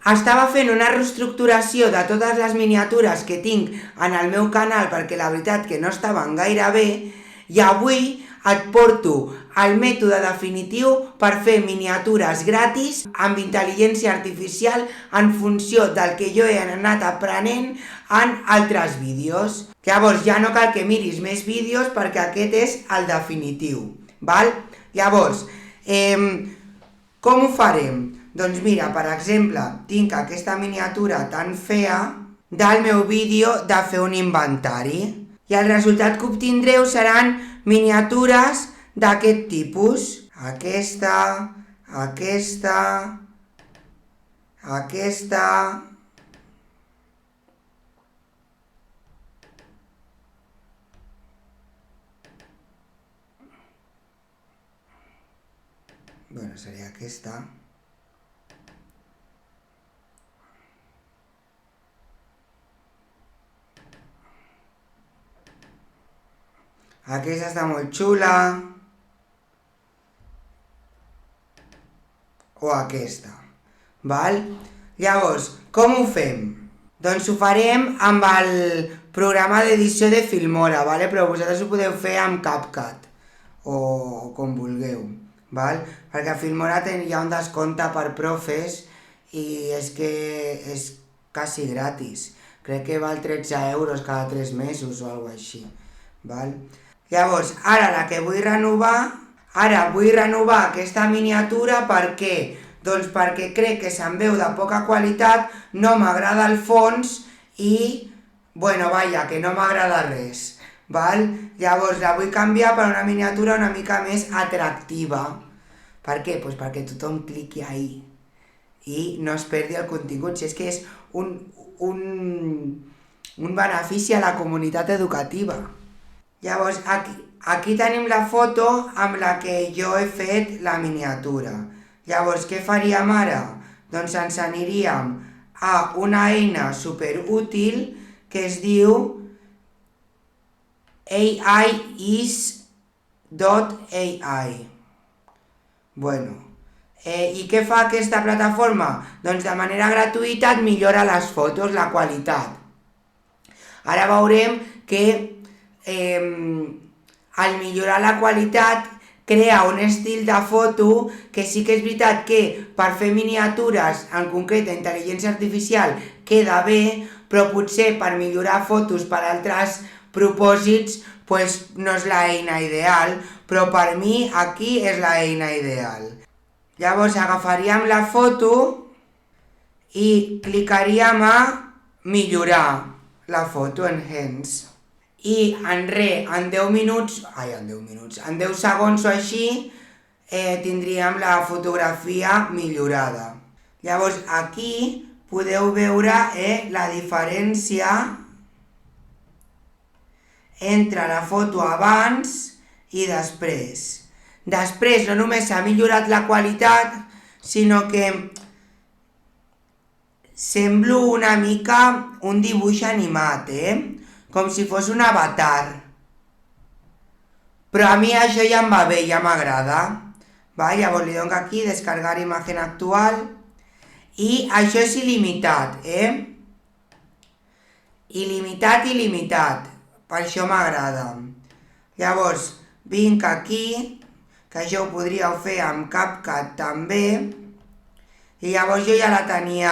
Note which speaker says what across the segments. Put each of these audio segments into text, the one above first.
Speaker 1: Estava fent una reestructuració de totes les miniatures que tinc en el meu canal perquè la veritat que no estaven gaire bé i avui et porto el mètode definitiu per fer miniatures gratis amb intel·ligència artificial en funció del que jo he anat aprenent en altres vídeos. Llavors ja no cal que miris més vídeos perquè aquest és el definitiu, val? Llavors, com ho farem? Doncs mira, per exemple, tinc aquesta miniatura tan fea del meu vídeo de fer un inventari i el resultat que obtindreu seran miniatures d'aquest tipus. Aquesta, bueno, seria aquesta. Aquesta està molt xula. O aquesta. Val? Llavors, com ho fem? Doncs ho farem amb el programa d'edició de Filmora, vale? Però vosaltres ho podeu fer amb CapCut o com vulgueu, val? Perquè a Filmora hi ha un descompte per profes i és que és quasi gratis. Crec que val 13 euros cada 3 mesos o alguna així, val? Llavors, ara la que vull renovar aquesta miniatura, per què? Doncs perquè crec que se'n veu de poca qualitat, no m'agrada el fons i, bueno, vaja, que no m'agrada res, val? Llavors la vull canviar per una miniatura una mica més atractiva. Per què? Doncs perquè tothom cliqui ahí i no es perdi el contingut, si és que és un benefici a la comunitat educativa. Llavors, aquí tenim la foto amb la que jo he fet la miniatura. Llavors, què faríem ara? Doncs ens aniríem a una eina superútil que es diu AIIS.ai. Bueno, i què fa aquesta plataforma? Doncs de manera gratuïta et millora les fotos, la qualitat. Ara veurem que al millorar la qualitat crea un estil de foto que sí que és veritat que per fer miniatures, en concret d'intel·ligència artificial, queda bé, però potser per millorar fotos per altres propòsits no és l'eina ideal, però per mi aquí és l'eina ideal. Llavors agafaríem la foto i clicaríem a millorar la foto, Enhance. I en 10 segons o així tindríem la fotografia millorada. Llavors aquí podeu veure la diferència entre la foto abans i després. Després no només s'ha millorat la qualitat, sinó que semblo una mica un dibuix animat, com si fos un avatar. Però a mi això ja em va bé, ja m'agrada. Llavors li dono aquí, descargar imagen actual, i això és il·limitat, il·limitat, per això m'agrada. Llavors vinc aquí, que això ho podríeu fer amb CapCut també, i llavors jo ja la tenia...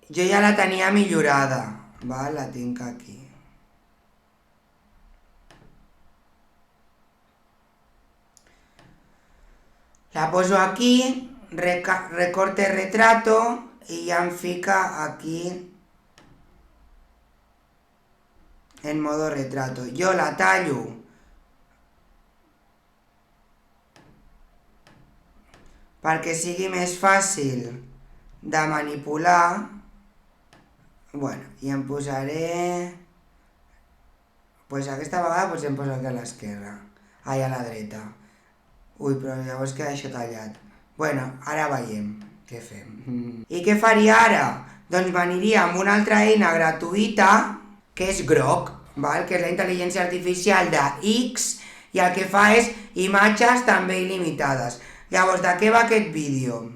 Speaker 1: Jo ja la tenia millorada, la tinc aquí. La poso aquí, recorte retrato i ja em fica aquí en modo retrato. Jo la tallo perquè sigui més fàcil de manipular. Bueno, i em posaré... aquesta vegada em poso aquí a l'esquerra. A la dreta. Ui, però llavors queda això tallat. Bueno, ara veiem què fem. I què faria ara? Doncs m'aniria amb una altra eina gratuïta, que és Grok, que és la intel·ligència artificial de X, i el que fa és imatges també il·limitades. Llavors, de què va aquest vídeo?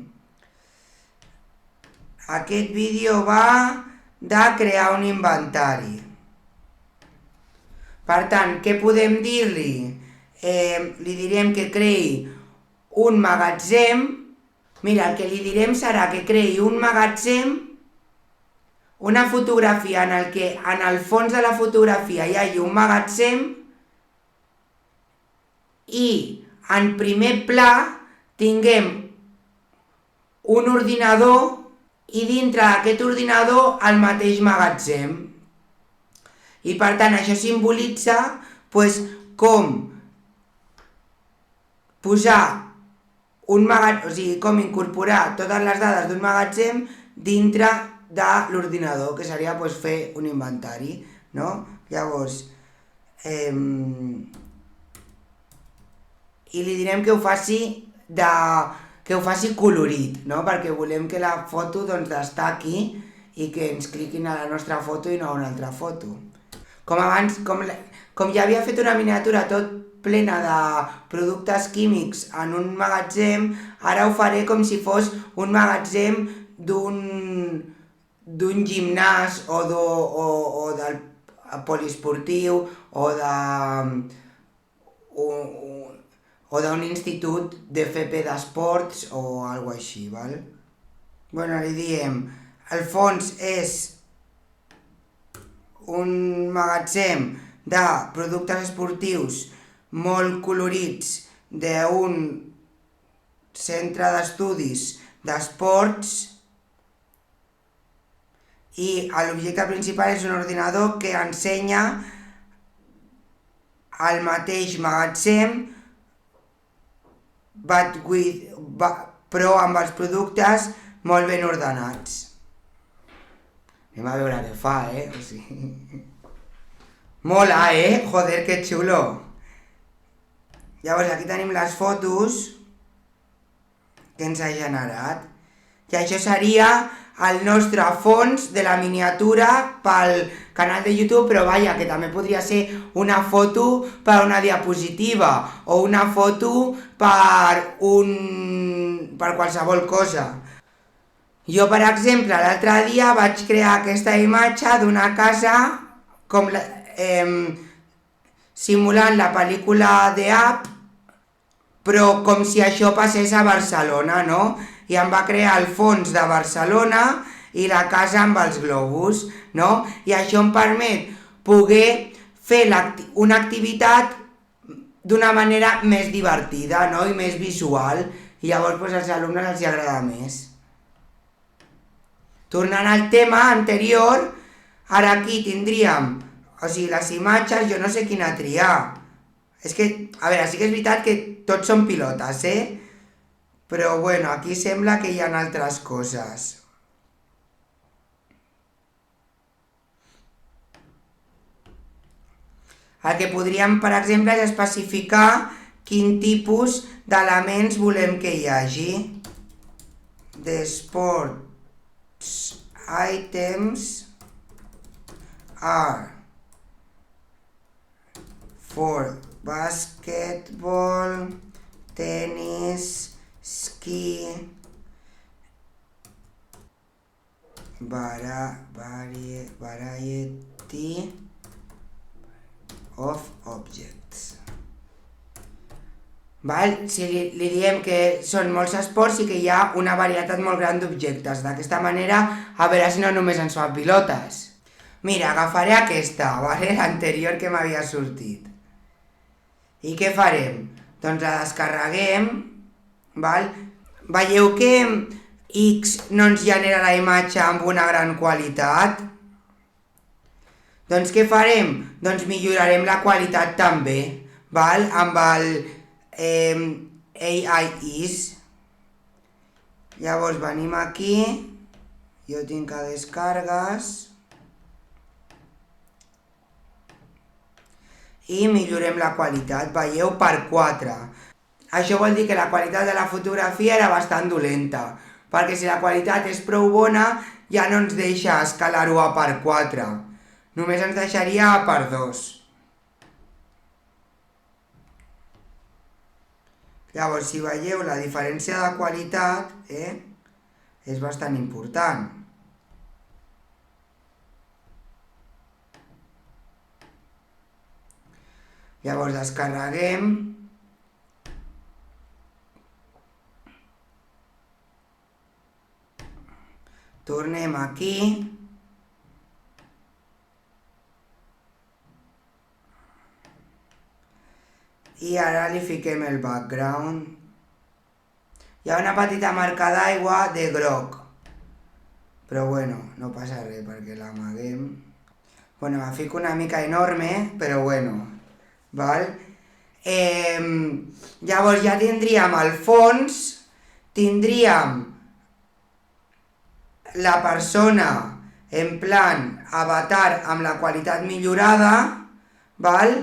Speaker 1: Aquest vídeo va de crear un inventari. Per tant, què podem dir-li? Li direm que creï un magatzem. Mira, el que li direm serà que creï un magatzem, una fotografia en el que en el fons de la fotografia hi hagi un magatzem i en primer pla tinguem un ordinador i dintre d'aquest ordinador el mateix magatzem. I per tant això simbolitza com posar un magatzem, o sigui, com incorporar totes les dades d'un magatzem dintre de l'ordinador, que seria fer un inventari, no? Llavors, i li direm que ho faci colorit, no? Perquè volem que la foto destaqui i que ens cliquin a la nostra foto i no a una altra foto. Com abans, com ja havia fet una miniatura tot plena de productes químics en un magatzem, ara ho faré com si fos un magatzem d'un gimnàs o del poliesportiu o d'un institut d'FP d'esports o alguna així, val? Bueno, li diem, el fons és un magatzem de productes esportius molt colorits d'un centre d'estudis d'esports i l'objecte principal és un ordinador que ensenya el mateix magatzem però amb els productes molt ben ordenats. Anem a veure què fa, O sigui... Mola, Joder, que xulo! Llavors aquí tenim les fotos que ens ha generat. I això seria el nostre fons de la miniatura pel canal de YouTube, però vaja, que també podria ser una foto per una diapositiva o una foto per qualsevol cosa. Jo, per exemple, l'altre dia vaig crear aquesta imatge d'una casa simulant la pel·lícula de Up, però com si això passés a Barcelona, no? I em va crear el fons de Barcelona i la casa amb els globus, no? I això em permet poder fer una activitat d'una manera més divertida, no? I més visual. I llavors als alumnes els agrada més. Tornant al tema anterior, ara aquí tindríem, les imatges, jo no sé quina triar. És que, a veure, sí que és veritat que tots són pilotes, Però, bueno, aquí sembla que hi ha altres coses. El que podríem, per exemple, és especificar quin tipus d'elements volem que hi hagi. The sports items are for basketball, tennis, ski, variety of objects. Val? Si li diem que són molts esports i que hi ha una varietat molt gran d'objectes. D'aquesta manera, a veure si no només ens fa pilotes. Mira, agafaré aquesta, vale? L'anterior que m'havia sortit. I què farem? Doncs la descarreguem, val? Veieu que X no ens genera la imatge amb una gran qualitat? Doncs què farem? Doncs millorarem la qualitat també, val? Amb el AIs. Llavors venim aquí, jo tinc a descargues, i millorem la qualitat, veieu, per 4. Això vol dir que la qualitat de la fotografia era bastant dolenta, perquè si la qualitat és prou bona ja no ens deixa escalar-ho a per 4, només ens deixaria a per 2. Llavors, si veieu, la diferència de qualitat és bastant important. Llavors descarreguem. Tornem aquí. I ara li fiquem el background. Hi ha una petita marca d'aigua de groc. Però bueno, no passa res perquè l'amaguem. Bueno, la fico una mica enorme, però bueno. Val? Llavors ja tindríem al fons, tindríem la persona en plan avatar amb la qualitat millorada, val?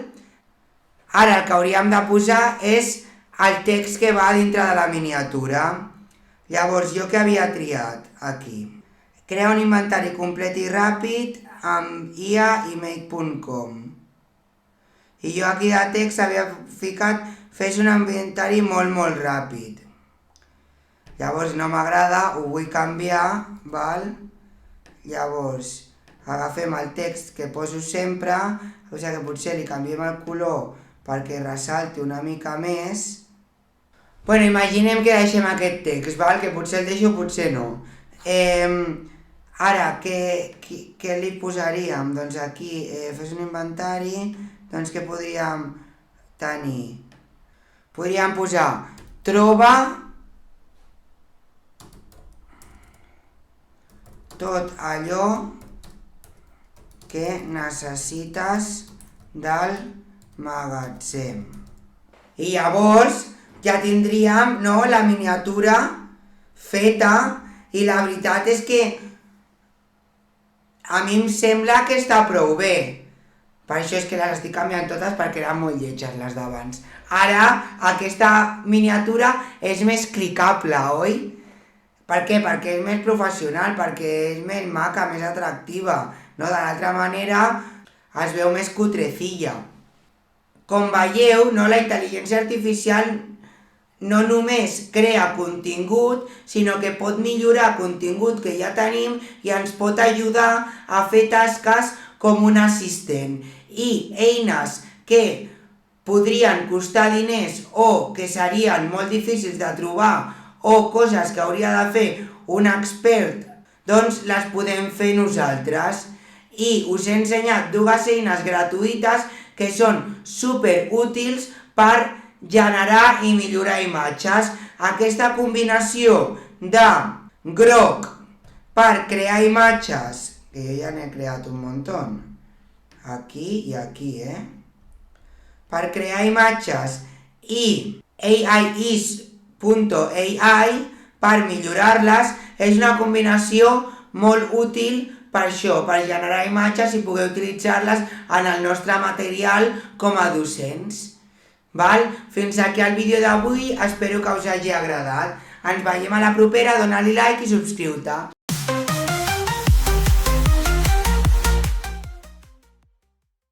Speaker 1: Ara el que hauríem de posar és el text que va dintre de la miniatura. Llavors jo què havia triat aquí? Crea un inventari complet i ràpid amb IA i make.com. I jo aquí de text havia ficat fes un inventari molt ràpid. Llavors no m'agrada, ho vull canviar, val? Llavors agafem el text que poso sempre, o sigui que potser li canviem el color perquè ressalti una mica més. Bueno, imaginem que deixem aquest text, val? Que potser el deixo, potser no. Ara, què li posaríem? Doncs aquí, fes un inventari, doncs què podríem tenir? Podríem posar troba tot allò que necessites del magatzem. I llavors ja tindríem la miniatura feta i la veritat és que a mi em sembla que està prou bé. Per això és que les estic canviant totes perquè eren molt lletges les d'abans. Ara aquesta miniatura és més clicable, oi? Per què? Perquè és més professional, perquè és més maca, més atractiva. No? De l'altra manera es veu més cutrecilla. Com veieu, la intel·ligència artificial no només crea contingut, sinó que pot millorar contingut que ja tenim i ens pot ajudar a fer tasques com un assistent. I eines que podrien costar diners o que serien molt difícils de trobar o coses que hauria de fer un expert, doncs les podem fer nosaltres. I us he ensenyat dues eines gratuïtes que són superútils per generar i millorar imatges. Aquesta combinació de groc per crear imatges, que jo ja n'he creat un muntó, aquí i aquí, per crear imatges, i AIIS.ai per millorar-les, és una combinació molt útil per això, per generar imatges i poder utilitzar-les en el nostre material com a docents. Val? Fins aquí el vídeo d'avui, espero que us hagi agradat. Ens veiem a la propera, dona-li like i subscriu-te.